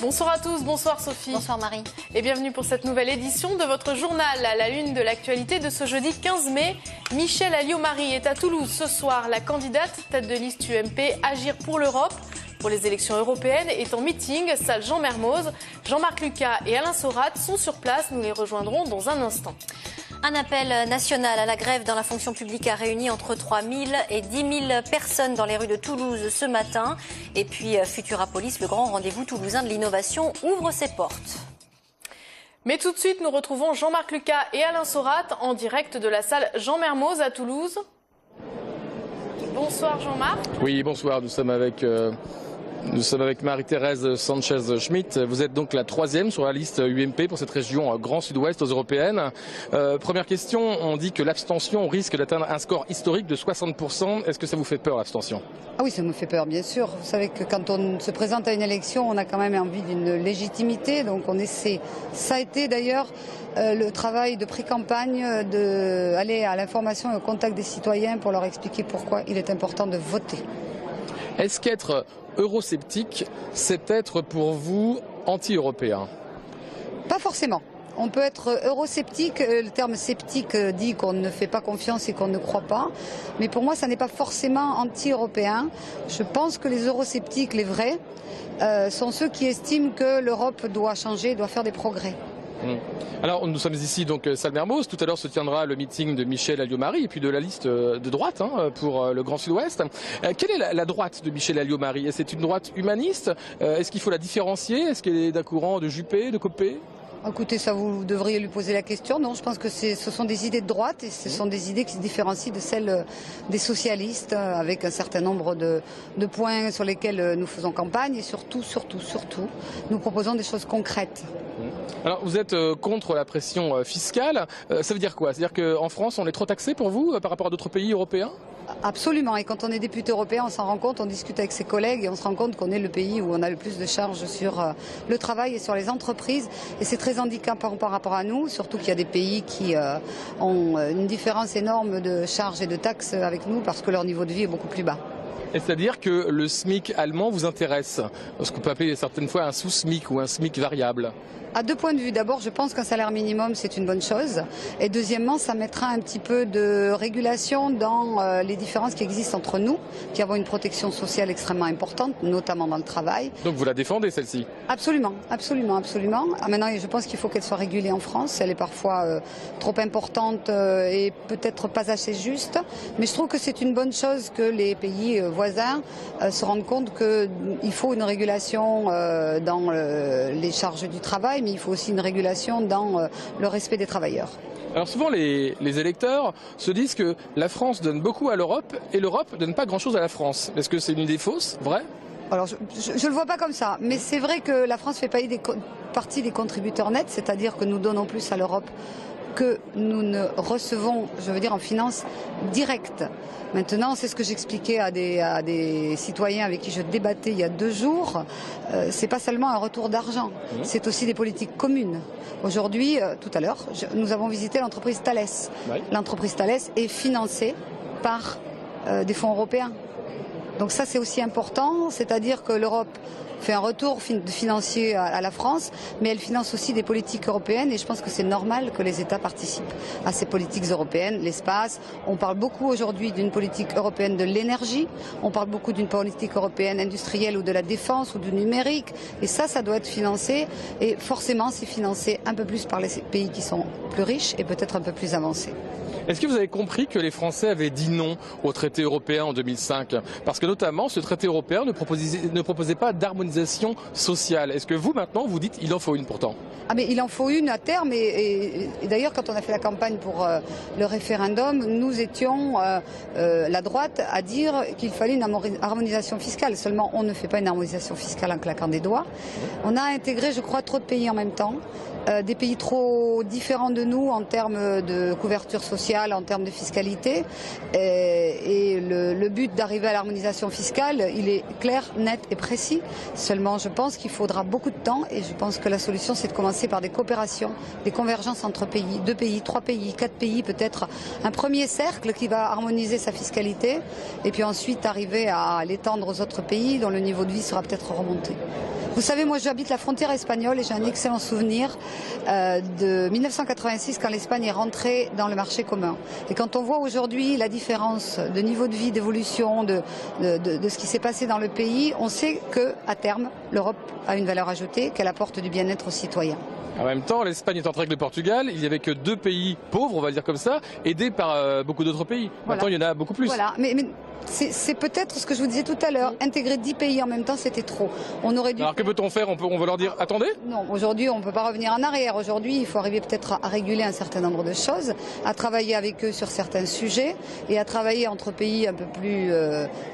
Bonsoir à tous, bonsoir Sophie. Bonsoir Marie. Et bienvenue pour cette nouvelle édition de votre journal à la une de l'actualité de ce jeudi 15 mai. Michèle Alliot-Marie est à Toulouse ce soir. La candidate tête de liste UMP Agir pour l'Europe pour les élections européennes est en meeting, salle Jean Mermoz. Jean-Marc Lucas et Alain Sorat sont sur place. Nous les rejoindrons dans un instant. Un appel national à la grève dans la fonction publique a réuni entre 3 000 et 10 000 personnes dans les rues de Toulouse ce matin. Et puis Futurapolis, le grand rendez-vous toulousain de l'innovation, ouvre ses portes. Mais tout de suite, nous retrouvons Jean-Marc Lucas et Alain Sorat en direct de la salle Jean Mermoz à Toulouse. Bonsoir Jean-Marc. Oui, bonsoir. Nous sommes avec Marie-Thérèse Sanchez-Schmidt. Vous êtes donc la troisième sur la liste UMP pour cette région Grand Sud-Ouest aux européennes. Première question, on dit que l'abstention risque d'atteindre un score historique de 60%. Est-ce que ça vous fait peur, l'abstention ? Ah oui, ça me fait peur, bien sûr. Vous savez que quand on se présente à une élection, on a quand même envie d'une légitimité, donc on essaie. Ça a été d'ailleurs le travail de pré-campagne, d'aller à l'information et au contact des citoyens pour leur expliquer pourquoi il est important de voter. Est-ce qu'être eurosceptique, c'est être pour vous anti-européen ? Pas forcément. On peut être eurosceptique, le terme sceptique dit qu'on ne fait pas confiance et qu'on ne croit pas, mais pour moi ça n'est pas forcément anti-européen. Je pense que les eurosceptiques, les vrais, sont ceux qui estiment que l'Europe doit changer, doit faire des progrès. Alors nous sommes ici donc salle Mermoz. Tout à l'heure se tiendra le meeting de Michèle Alliot-Marie et puis de la liste de droite pour le Grand Sud-Ouest. Quelle est la droite de Michèle Alliot-Marie? Est-ce c'est une droite humaniste? Est-ce qu'il faut la différencier? Est-ce qu'elle est d'un courant de Juppé, de Copé? Écoutez, ça vous devriez lui poser la question. Non, je pense que ce sont des idées de droite et ce sont des idées qui se différencient de celles des socialistes avec un certain nombre de points sur lesquels nous faisons campagne et surtout, nous proposons des choses concrètes. Alors vous êtes contre la pression fiscale. Ça veut dire quoi? C'est-à-dire qu'en France on est trop taxé pour vous par rapport à d'autres pays européens? Absolument, et quand on est député européen, on s'en rend compte, on discute avec ses collègues et on se rend compte qu'on est le pays où on a le plus de charges sur le travail et sur les entreprises. Et c'est très handicapant par rapport à nous, surtout qu'il y a des pays qui ont une différence énorme de charges et de taxes avec nous parce que leur niveau de vie est beaucoup plus bas. Et c'est-à-dire que le SMIC allemand vous intéresse? Ce qu'on peut appeler certaines fois un sous-SMIC ou un SMIC variable. À deux points de vue. D'abord, je pense qu'un salaire minimum, c'est une bonne chose. Et deuxièmement, ça mettra un petit peu de régulation dans les différences qui existent entre nous, qui avons une protection sociale extrêmement importante, notamment dans le travail. Donc vous la défendez, celle-ci? Absolument, absolument, absolument. Maintenant, je pense qu'il faut qu'elle soit régulée en France. Elle est parfois trop importante et peut-être pas assez juste. Mais je trouve que c'est une bonne chose que les pays voisins se rendent compte qu'il faut une régulation dans les charges du travail, mais il faut aussi une régulation dans le respect des travailleurs. Alors souvent les électeurs se disent que la France donne beaucoup à l'Europe et l'Europe donne pas grand-chose à la France. Est-ce que c'est une idée fausse, vrai? Alors je ne le vois pas comme ça, mais c'est vrai que la France fait partie des contributeurs nets, c'est-à-dire que nous donnons plus à l'Europe que nous ne recevons, je veux dire, en finance directe. Maintenant, c'est ce que j'expliquais à des citoyens avec qui je débattais il y a 2 jours. C'est pas seulement un retour d'argent, c'est aussi des politiques communes. Aujourd'hui, tout à l'heure, nous avons visité l'entreprise Thales. Oui. L'entreprise Thales est financée par des fonds européens. Donc ça, c'est aussi important, c'est-à-dire que l'Europe fait un retour financier à la France, mais elle finance aussi des politiques européennes et je pense que c'est normal que les États participent à ces politiques européennes, l'espace. On parle beaucoup aujourd'hui d'une politique européenne de l'énergie, on parle beaucoup d'une politique européenne industrielle ou de la défense ou du numérique et ça doit être financé et forcément c'est financé un peu plus par les pays qui sont plus riches et peut-être un peu plus avancés. Est-ce que vous avez compris que les Français avaient dit non au traité européen en 2005? Parce que notamment, ce traité européen ne proposait pas d'harmonisation sociale. Est-ce que vous, maintenant, vous dites qu'il en faut une pourtant? Ah mais il en faut une à terme et d'ailleurs quand on a fait la campagne pour le référendum, nous étions la droite à dire qu'il fallait une harmonisation fiscale. Seulement on ne fait pas une harmonisation fiscale en claquant des doigts. On a intégré je crois trop de pays en même temps des pays trop différents de nous en termes de couverture sociale, en termes de fiscalité. Et le but d'arriver à l'harmonisation fiscale, il est clair, net et précis. Seulement, je pense qu'il faudra beaucoup de temps et je pense que la solution, c'est de commencer par des coopérations, des convergences entre pays, 2 pays, 3 pays, 4 pays, peut-être un premier cercle qui va harmoniser sa fiscalité et puis ensuite arriver à l'étendre aux autres pays dont le niveau de vie sera peut-être remonté. Vous savez, moi j'habite la frontière espagnole et j'ai un excellent souvenir de 1986 quand l'Espagne est rentrée dans le marché commun. Et quand on voit aujourd'hui la différence de niveau de vie, d'évolution, de ce qui s'est passé dans le pays, on sait qu'à terme, l'Europe a une valeur ajoutée, qu'elle apporte du bien-être aux citoyens. En même temps, l'Espagne est entrée avec le Portugal, il n'y avait que 2 pays pauvres, on va dire comme ça, aidés par beaucoup d'autres pays. Voilà. Maintenant, il y en a beaucoup plus. Voilà, mais c'est peut-être ce que je vous disais tout à l'heure, intégrer 10 pays en même temps, c'était trop. On aurait dû... Alors que peut-on faire? On va leur dire, attendez? Non, aujourd'hui, on ne peut pas revenir en arrière. Aujourd'hui, il faut arriver peut-être à réguler un certain nombre de choses, à travailler avec eux sur certains sujets et à travailler entre pays un peu plus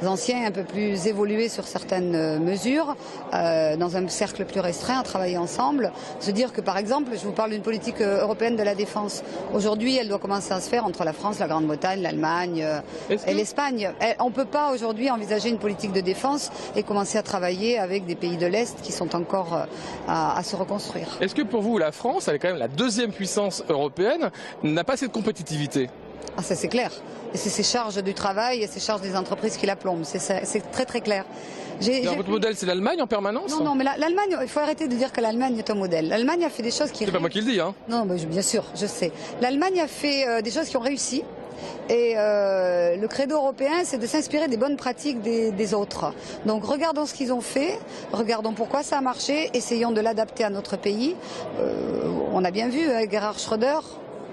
anciens, un peu plus évolués sur certaines mesures, dans un cercle plus restreint, à travailler ensemble. Se dire que, par exemple, je vous parle d'une politique européenne de la défense. Aujourd'hui, elle doit commencer à se faire entre la France, la Grande-Bretagne, l'Allemagne et l'Espagne. On ne peut pas aujourd'hui envisager une politique de défense et commencer à travailler avec des pays de l'Est qui sont encore à se reconstruire. Est-ce que pour vous, la France, elle est quand même la 2e puissance européenne, n'a pas cette compétitivité? Ah, ça c'est clair. Et c'est ces charges du travail et ces charges des entreprises qui la plombent. C'est très très clair. Votre modèle, c'est l'Allemagne en permanence? Non, mais l'Allemagne, il faut arrêter de dire que l'Allemagne est un modèle. L'Allemagne a fait des choses qui... C'est pas moi qui le dis, hein. Non, mais bien sûr, je sais. L'Allemagne a fait des choses qui ont réussi. Et le credo européen, c'est de s'inspirer des bonnes pratiques des autres. Donc regardons ce qu'ils ont fait, regardons pourquoi ça a marché, essayons de l'adapter à notre pays. On a bien vu, Gerhard Schröder,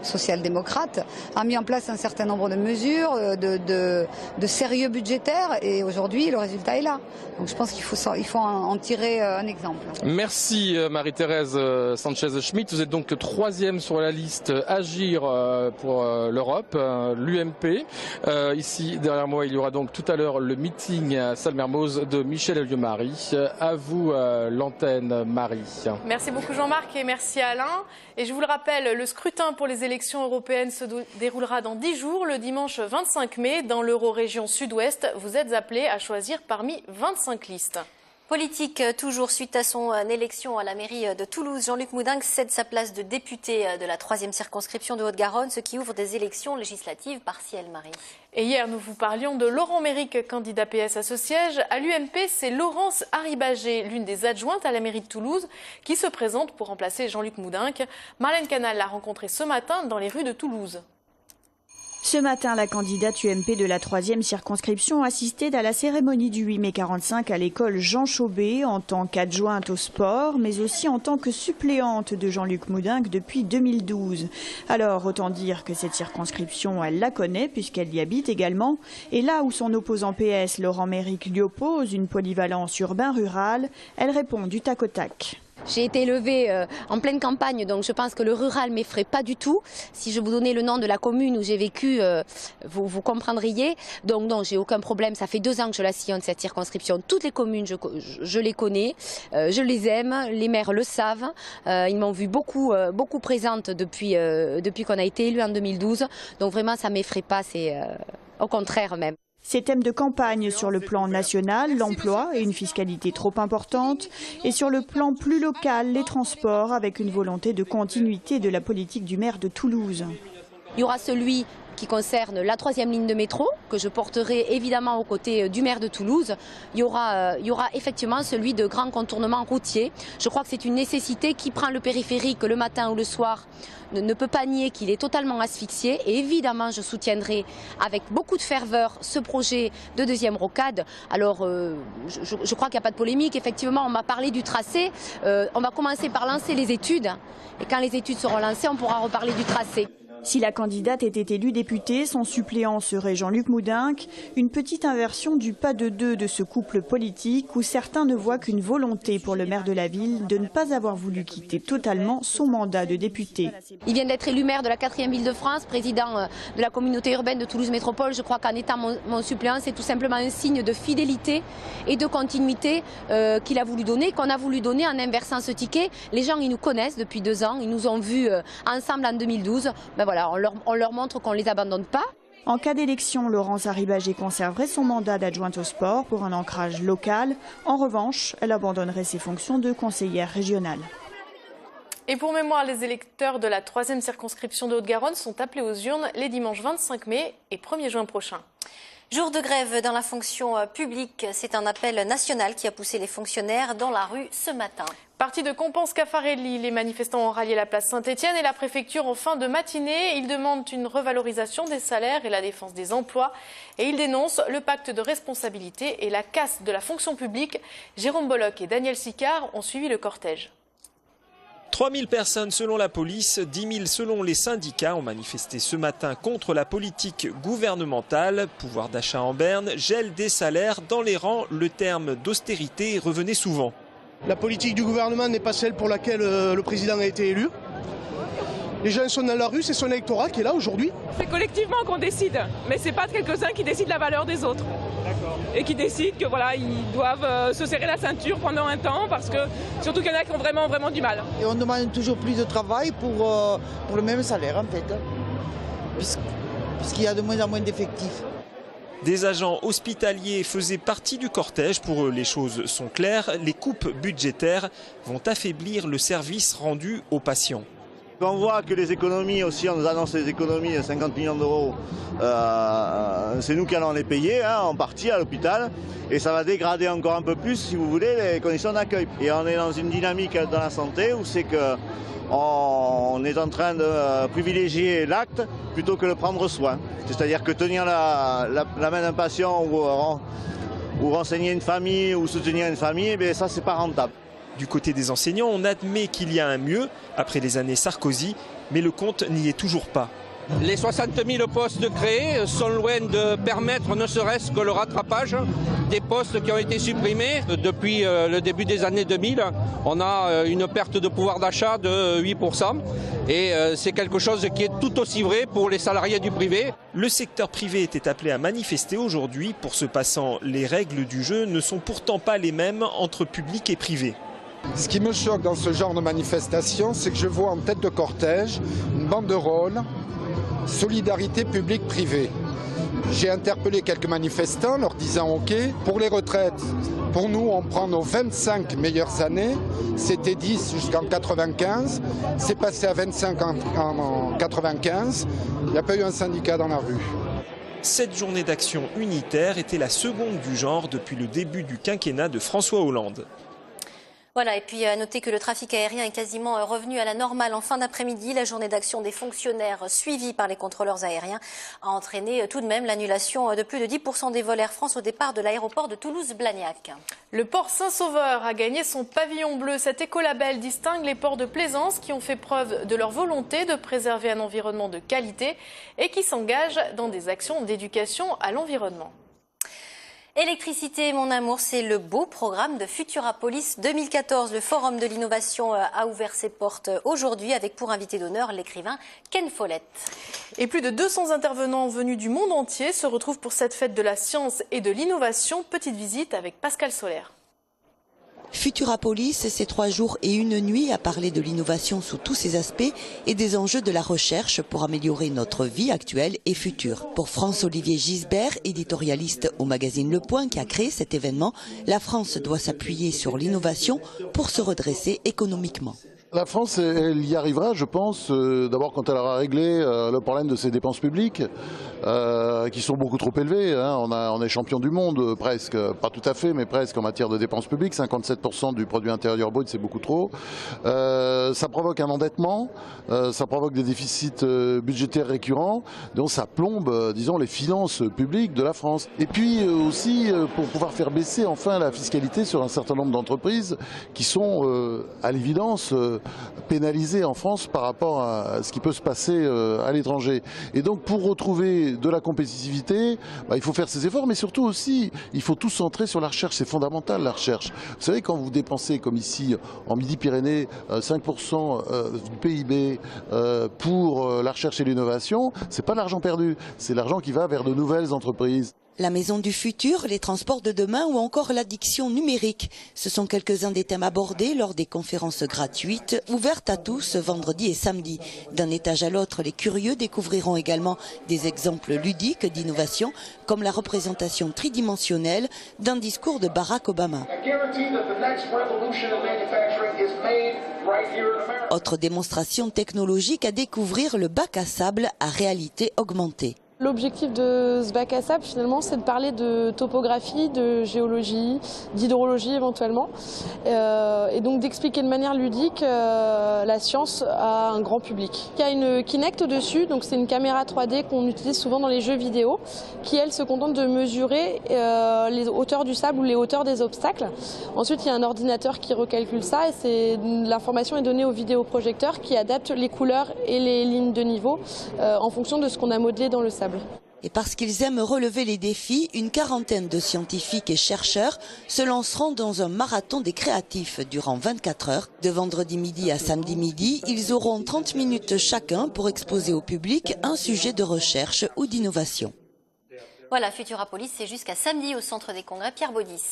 social-démocrate, a mis en place un certain nombre de mesures, de sérieux budgétaire et aujourd'hui le résultat est là. Donc je pense qu'il faut en tirer un exemple. Merci Marie-Thérèse Sanchez-Schmitt. Vous êtes donc 3e sur la liste Agir pour l'Europe, l'UMP. Ici derrière moi il y aura donc tout à l'heure le meeting à Salmermoz de Michèle Alliot-Marie. À vous l'antenne Marie. Merci beaucoup Jean-Marc et merci Alain. Et je vous le rappelle, le scrutin pour les élections européennes se déroulera dans 10 jours, le dimanche 25 mai, dans l'Euro-région Sud-Ouest. Vous êtes appelés à choisir parmi 25 listes. Politique, toujours suite à son élection à la mairie de Toulouse, Jean-Luc Moudingue cède sa place de député de la 3e circonscription de Haute-Garonne, ce qui ouvre des élections législatives partielles, Marie. Et hier, nous vous parlions de Laurent Méric, candidat PS à ce siège. À l'UMP, c'est Laurence Harribagé, l'une des adjointes à la mairie de Toulouse, qui se présente pour remplacer Jean-Luc Moudingue. Marlène Canal l'a rencontrée ce matin dans les rues de Toulouse. Ce matin, la candidate UMP de la 3e circonscription assistait à la cérémonie du 8 mai 45 à l'école Jean Chauvet en tant qu'adjointe au sport, mais aussi en tant que suppléante de Jean-Luc Moudingue depuis 2012. Alors, autant dire que cette circonscription, elle la connaît puisqu'elle y habite également. Et là où son opposant PS, Laurent Méric, lui oppose une polyvalence urbain-rurale, elle répond du tac au tac. J'ai été élevée en pleine campagne, donc je pense que le rural ne m'effraie pas du tout. Si je vous donnais le nom de la commune où j'ai vécu, vous comprendriez. Donc non, j'ai aucun problème. Ça fait 2 ans que je la sillonne, cette circonscription. Toutes les communes, je les connais, je les aime, les maires le savent. Ils m'ont vu beaucoup présente depuis qu'on a été élu en 2012. Donc vraiment, ça ne m'effraie pas, c'est au contraire même. Ces thèmes de campagne sur le plan national, l'emploi et une fiscalité trop importante, et sur le plan plus local, les transports, avec une volonté de continuité de la politique du maire de Toulouse. Il y aura celui qui concerne la 3e ligne de métro, que je porterai évidemment aux côtés du maire de Toulouse. Il y aura effectivement celui de grands contournements routiers. Je crois que c'est une nécessité. Qui prend le périphérique le matin ou le soir ne peut pas nier qu'il est totalement asphyxié. Et évidemment, je soutiendrai avec beaucoup de ferveur ce projet de 2e rocade. Alors, je crois qu'il n'y a pas de polémique. Effectivement, on m'a parlé du tracé. On va commencer par lancer les études. Et quand les études seront lancées, on pourra reparler du tracé. Si la candidate était élue députée, son suppléant serait Jean-Luc Moudinque, une petite inversion du pas de deux de ce couple politique où certains ne voient qu'une volonté pour le maire de la ville de ne pas avoir voulu quitter totalement son mandat de député. Il vient d'être élu maire de la 4e ville de France, président de la communauté urbaine de Toulouse Métropole. Je crois qu'en étant mon suppléant, c'est tout simplement un signe de fidélité et de continuité qu'il a voulu donner, qu'on a voulu donner en inversant ce ticket. Les gens, ils nous connaissent depuis 2 ans, ils nous ont vus ensemble en 2012. Ben voilà, on leur montre qu'on ne les abandonne pas. En cas d'élection, Laurence Harribagé conserverait son mandat d'adjointe au sport pour un ancrage local. En revanche, elle abandonnerait ses fonctions de conseillère régionale. Et pour mémoire, les électeurs de la 3e circonscription de Haute-Garonne sont appelés aux urnes les dimanches 25 mai et 1er juin prochain. Jour de grève dans la fonction publique, c'est un appel national qui a poussé les fonctionnaires dans la rue ce matin. Parti de Compense-Caffarelli, les manifestants ont rallié la place Saint-Étienne et la préfecture en fin de matinée. Ils demandent une revalorisation des salaires et la défense des emplois. Et ils dénoncent le pacte de responsabilité et la casse de la fonction publique. Jérôme Bolloc et Daniel Sicard ont suivi le cortège. 3000 personnes selon la police, 10 000 selon les syndicats ont manifesté ce matin contre la politique gouvernementale. Pouvoir d'achat en berne, gel des salaires. Dans les rangs, le terme d'austérité revenait souvent. La politique du gouvernement n'est pas celle pour laquelle le président a été élu. Les gens sont dans la rue, c'est son électorat qui est là aujourd'hui. C'est collectivement qu'on décide, mais ce n'est pas quelques-uns qui décident la valeur des autres. Et qui décident que voilà, ils doivent se serrer la ceinture pendant un temps, parce que surtout qu'il y en a qui ont vraiment du mal. Et on demande toujours plus de travail pour le même salaire en fait, puisqu'il y a de moins en moins d'effectifs. Des agents hospitaliers faisaient partie du cortège. Pour eux, les choses sont claires. Les coupes budgétaires vont affaiblir le service rendu aux patients. On voit que les économies aussi, on nous annonce des économies de 50 millions d'euros. C'est nous qui allons les payer en partie à l'hôpital. Et ça va dégrader encore un peu plus, si vous voulez, les conditions d'accueil. Et on est dans une dynamique dans la santé où c'est qu'on est en train de privilégier l'acte plutôt que de prendre soin. C'est-à-dire que tenir la main d'un patient ou renseigner une famille ou soutenir une famille, eh ça c'est pas rentable. Du côté des enseignants, on admet qu'il y a un mieux après les années Sarkozy, mais le compte n'y est toujours pas. Les 60 000 postes créés sont loin de permettre ne serait-ce que le rattrapage des postes qui ont été supprimés. Depuis le début des années 2000, on a une perte de pouvoir d'achat de 8%. Et c'est quelque chose qui est tout aussi vrai pour les salariés du privé. Le secteur privé était appelé à manifester aujourd'hui. Pour ce passant, les règles du jeu ne sont pourtant pas les mêmes entre public et privé. Ce qui me choque dans ce genre de manifestation, c'est que je vois en tête de cortège une banderole « Solidarité publique-privée ». J'ai interpellé quelques manifestants leur disant « Ok, pour les retraites, pour nous on prend nos 25 meilleures années, c'était 10 jusqu'en 95, c'est passé à 25 en 95, il n'y a pas eu un syndicat dans la rue ». Cette journée d'action unitaire était la seconde du genre depuis le début du quinquennat de François Hollande. Voilà, et puis à noter que le trafic aérien est quasiment revenu à la normale en fin d'après-midi. La journée d'action des fonctionnaires suivie par les contrôleurs aériens a entraîné tout de même l'annulation de plus de 10% des vols Air France au départ de l'aéroport de Toulouse-Blagnac. Le port Saint-Sauveur a gagné son pavillon bleu. Cet écolabel distingue les ports de plaisance qui ont fait preuve de leur volonté de préserver un environnement de qualité et qui s'engagent dans des actions d'éducation à l'environnement. Électricité, mon amour, c'est le beau programme de Futurapolis 2014. Le Forum de l'innovation a ouvert ses portes aujourd'hui avec pour invité d'honneur l'écrivain Ken Follett. Et plus de 200 intervenants venus du monde entier se retrouvent pour cette fête de la science et de l'innovation. Petite visite avec Pascal Solaire. Futurapolis, c'est 3 jours et 1 nuit à parler de l'innovation sous tous ses aspects et des enjeux de la recherche pour améliorer notre vie actuelle et future. Pour France-Olivier Gisbert, éditorialiste au magazine Le Point qui a créé cet événement, la France doit s'appuyer sur l'innovation pour se redresser économiquement. La France, elle y arrivera, je pense, d'abord quand elle aura réglé le problème de ses dépenses publiques, qui sont beaucoup trop élevées. On est champion du monde, presque, pas tout à fait, mais presque en matière de dépenses publiques. 57% du produit intérieur brut, c'est beaucoup trop. Ça provoque un endettement, ça provoque des déficits budgétaires récurrents, donc ça plombe, disons, les finances publiques de la France. Et puis aussi, pour pouvoir faire baisser enfin la fiscalité sur un certain nombre d'entreprises qui sont, à l'évidence, pénalisés en France par rapport à ce qui peut se passer à l'étranger. Et donc pour retrouver de la compétitivité, il faut faire ces efforts, mais surtout aussi, il faut tout centrer sur la recherche. C'est fondamental, la recherche. Vous savez, quand vous dépensez, comme ici, en Midi-Pyrénées, 5% du PIB pour la recherche et l'innovation, c'est pas de l'argent perdu, c'est l'argent qui va vers de nouvelles entreprises. La maison du futur, les transports de demain ou encore l'addiction numérique. Ce sont quelques-uns des thèmes abordés lors des conférences gratuites, ouvertes à tous vendredi et samedi. D'un étage à l'autre, les curieux découvriront également des exemples ludiques d'innovation, comme la représentation tridimensionnelle d'un discours de Barack Obama. Autre démonstration technologique à découvrir, le bac à sable à réalité augmentée. L'objectif de ce bac à sable, finalement, c'est de parler de topographie, de géologie, d'hydrologie éventuellement, et donc d'expliquer de manière ludique la science à un grand public. Il y a une Kinect dessus, donc c'est une caméra 3D qu'on utilise souvent dans les jeux vidéo, qui elle se contente de mesurer les hauteurs du sable ou les hauteurs des obstacles. Ensuite, il y a un ordinateur qui recalcule ça, et l'information est donnée au vidéoprojecteur qui adapte les couleurs et les lignes de niveau en fonction de ce qu'on a modelé dans le sable. Et parce qu'ils aiment relever les défis, une quarantaine de scientifiques et chercheurs se lanceront dans un marathon des créatifs durant 24 heures. De vendredi midi à samedi midi, ils auront 30 minutes chacun pour exposer au public un sujet de recherche ou d'innovation. Voilà, Futurapolis, c'est jusqu'à samedi au Centre des Congrès Pierre Baudis.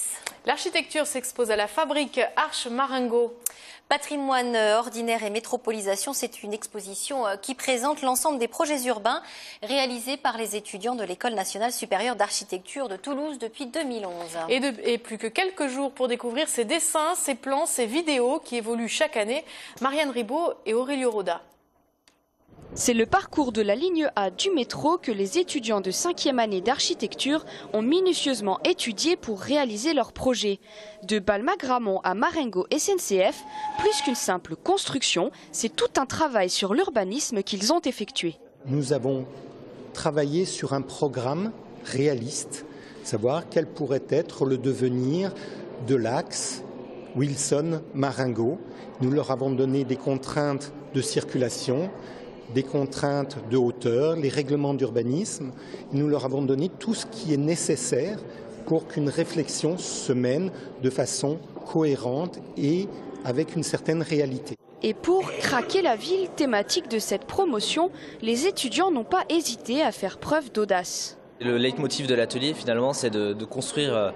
L'architecture s'expose à la fabrique Arche Marengo. Patrimoine ordinaire et métropolisation, c'est une exposition qui présente l'ensemble des projets urbains réalisés par les étudiants de l'École nationale supérieure d'architecture de Toulouse depuis 2011. Et plus que quelques jours pour découvrir ces dessins, ces plans, ces vidéos qui évoluent chaque année. Marianne Ribaud et Aurélio Roda. C'est le parcours de la ligne A du métro que les étudiants de 5e année d'architecture ont minutieusement étudié pour réaliser leur projet. De Balma-Gramont à Marengo SNCF, plus qu'une simple construction, c'est tout un travail sur l'urbanisme qu'ils ont effectué. Nous avons travaillé sur un programme réaliste, savoir quel pourrait être le devenir de l'axe Wilson-Marengo. Nous leur avons donné des contraintes de circulation, des contraintes de hauteur, les règlements d'urbanisme. Nous leur avons donné tout ce qui est nécessaire pour qu'une réflexion se mène de façon cohérente et avec une certaine réalité. Et pour craquer la ville thématique de cette promotion, les étudiants n'ont pas hésité à faire preuve d'audace. Le leitmotiv de l'atelier, finalement, c'est de construire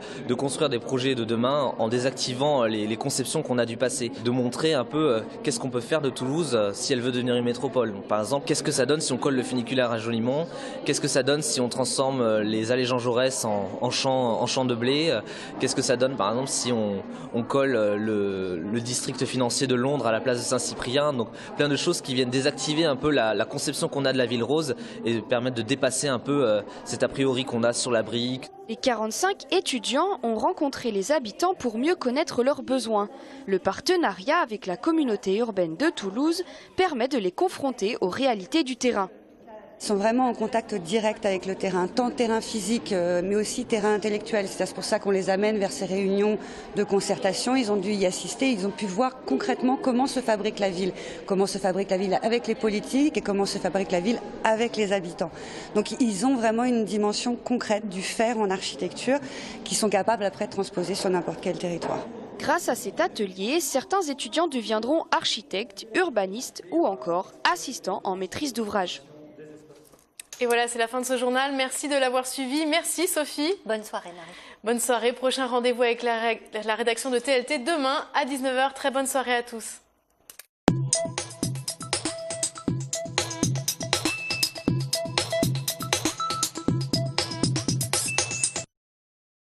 des projets de demain en désactivant les conceptions qu'on a du passé. De montrer un peu qu'est-ce qu'on peut faire de Toulouse si elle veut devenir une métropole. Donc, par exemple, qu'est-ce que ça donne si on colle le funiculaire à Jolimont? Qu'est-ce que ça donne si on transforme les allées Jean Jaurès en champs de blé? Qu'est-ce que ça donne, par exemple, si on colle le district financier de Londres à la place de Saint-Cyprien? Donc, plein de choses qui viennent désactiver un peu la conception qu'on a de la ville rose et permettre de dépasser un peu cet a priori qu'on a sur la brique. Les 45 étudiants ont rencontré les habitants pour mieux connaître leurs besoins. Le partenariat avec la communauté urbaine de Toulouse permet de les confronter aux réalités du terrain. Ils sont vraiment en contact direct avec le terrain, tant terrain physique mais aussi terrain intellectuel. C'est pour ça qu'on les amène vers ces réunions de concertation. Ils ont dû y assister, ils ont pu voir concrètement comment se fabrique la ville avec les politiques et comment se fabrique la ville avec les habitants. Donc ils ont vraiment une dimension concrète du faire en architecture qui sont capables après de transposer sur n'importe quel territoire. Grâce à cet atelier, certains étudiants deviendront architectes, urbanistes ou encore assistants en maîtrise d'ouvrage. Et voilà, c'est la fin de ce journal. Merci de l'avoir suivi. Merci Sophie. Bonne soirée Marie. Bonne soirée. Prochain rendez-vous avec la rédaction de TLT demain à 19h. Très bonne soirée à tous.